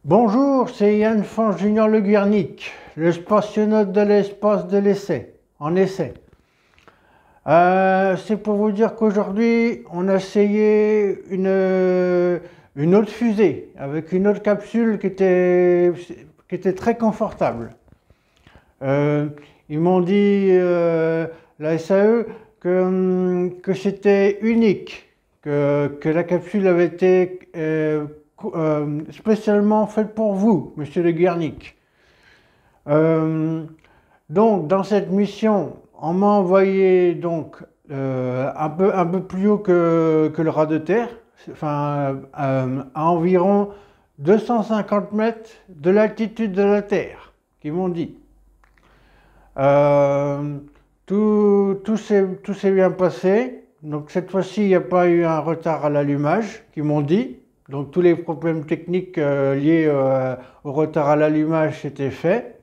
Bonjour, c'est Yann Fan Junior Le Guernic, le spationaute de l'espace de l'essai, en essai. C'est pour vous dire qu'aujourd'hui, on a essayé une autre fusée avec une autre capsule qui était très confortable. Euh, Ils m'ont dit, la SAE, que c'était unique, que la capsule avait été spécialement faite pour vous, Monsieur Le Guernic. Euh, donc, dans cette mission, on m'a envoyé donc un peu plus haut que le ras de terre, enfin à environ 250 mètres de l'altitude de la Terre, qu'ils m'ont dit. Euh, tout s'est bien passé. Donc cette fois-ci, il n'y a pas eu un retard à l'allumage, qu'ils m'ont dit. Donc tous les problèmes techniques liés au retard à l'allumage étaient faits.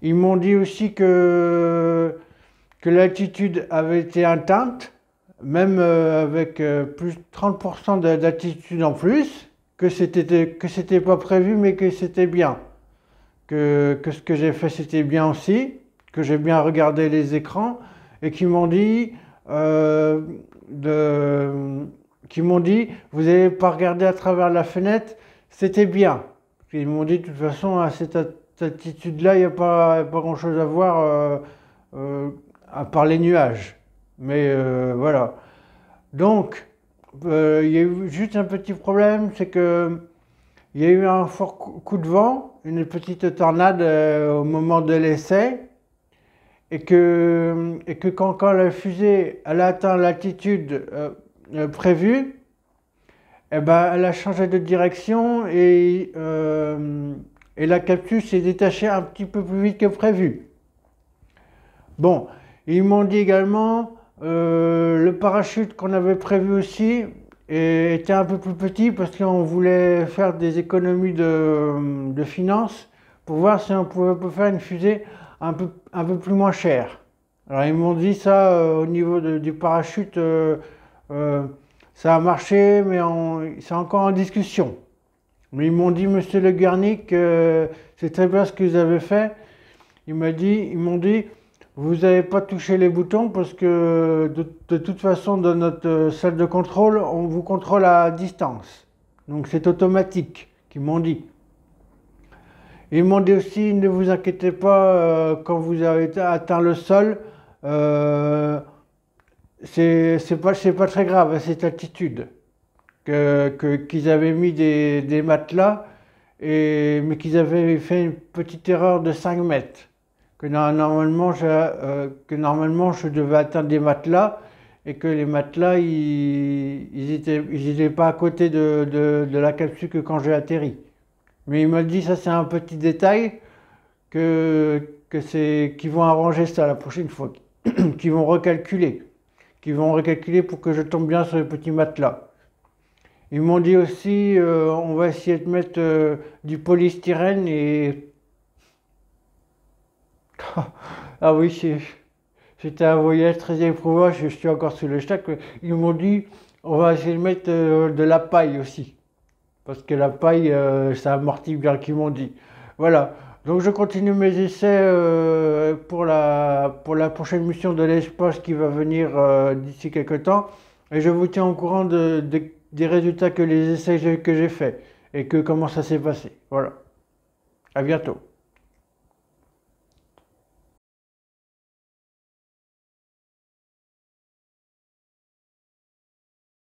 Ils m'ont dit aussi que l'altitude avait été atteinte, même avec plus de 30% d'altitude en plus, que c'était pas prévu, mais que c'était bien. Que ce que j'ai fait c'était bien aussi, que j'ai bien regardé les écrans, et qui m'ont dit, vous n'avez pas regardé à travers la fenêtre, c'était bien. Ils m'ont dit, de toute façon, à cette altitude-là, il n'y a pas grand-chose à voir à part les nuages. Mais voilà. Donc, il y a eu juste un petit problème, c'est que il y a eu un fort coup de vent, une petite tornade au moment de l'essai, et que quand la fusée elle a atteint l'altitude prévue, eh ben, elle a changé de direction et la capsule s'est détachée un petit peu plus vite que prévu. Bon, ils m'ont dit également le parachute qu'on avait prévu aussi était un peu plus petit parce qu'on voulait faire des économies de finances pour voir si on pouvait faire une fusée un peu plus moins chère. Alors ils m'ont dit ça au niveau du parachute, euh, ça a marché, mais c'est encore en discussion. Mais ils m'ont dit, Monsieur Le Guernic, c'est très bien ce que vous avez fait. Ils m'ont dit, vous n'avez pas touché les boutons parce que de toute façon, dans notre salle de contrôle, on vous contrôle à distance. Donc c'est automatique, qu'ils m'ont dit. Ils m'ont dit aussi, ne vous inquiétez pas, quand vous avez atteint le sol, c'est pas très grave à cette altitude. Qu'ils avaient mis des matelas, mais qu'ils avaient fait une petite erreur de 5 mètres. Que normalement je devais atteindre des matelas et que les matelas ils étaient pas à côté de la capsule que quand j'ai atterri. Mais il m'a dit ça c'est un petit détail qu'ils vont arranger ça la prochaine fois, qu'ils vont recalculer pour que je tombe bien sur les petits matelas. Ils m'ont dit aussi on va essayer de mettre du polystyrène et ah oui, c'était un voyage très éprouvant, je suis encore sous le choc. Ils m'ont dit, on va essayer de mettre de la paille aussi. Parce que la paille, ça amortit bien, qu'ils m'ont dit. Voilà. Donc je continue mes essais pour la prochaine mission de l'espace qui va venir d'ici quelques temps. Et je vous tiens au courant des résultats que les essais que j'ai faits et comment ça s'est passé. Voilà. À bientôt.